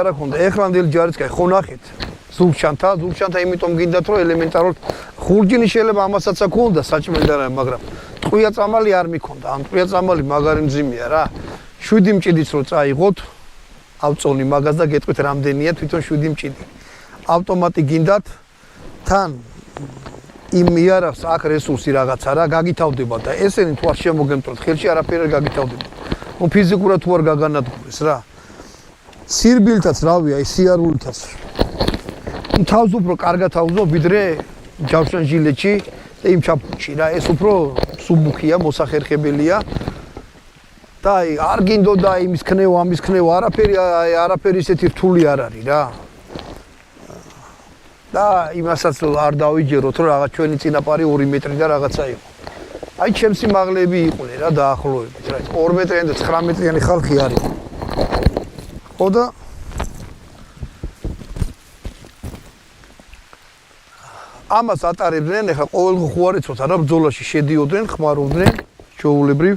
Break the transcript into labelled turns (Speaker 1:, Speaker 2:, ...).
Speaker 1: არა ქონდა ეხლანდელი ჯარიც კაი ხო ნახეთ ზურგჩანთა იმიტომ გინდათ რომ ელემენტარულად ხურჯინი შეიძლება ამასაც აქონდა საჭმელი და რა მაგრამ ტყვია წამალი არ მიქონდა ამ ტყვია წამალი მაგარი მძიმეა რა 7 მჭიდიც რო წაიღოთ ავწონი მაგას და გეტყვით რამდენია თვითონ 7 მჭიდი ავტომატი გინდათ თან იმ იარავს აქ რესურსი რაღაცა რა გაგითავდება და ესენი თუ არ შემოგემწოთ ხელში არაფერი არ გაგითავდება ნუ ფიზიკურად თუ არ გაგანადგურეს რა სირბილთაც რავია ის სიარულითაც თავს უფრო კარგად თავზო ვიდრე ჯავშან ჟილეტში და იმ ჩაფუჩი რა ეს უფრო სუბუქია მოსახერხებელია და არ გინდოდა იმის ქნევა ამის ქნევა არაფერი ისეთი რთული არ არის რა და იმასაც არ დავიჯეროთ რომ რაღაც ჩვენი წინაპარი 2 მეტრი და რაღაცა იყო აი ჩემს სიმაღლეები იყვნენ რა დაახლოებით რა 2 მეტრიანი და 9 მეტრიანი ხალხი არის ხო და ამას ატარებდნენ ეხლა ყოველ ხო არ იცოთ არა ბრძოლაში შედიოდნენ ხმარობდნენ ჩაულებრივ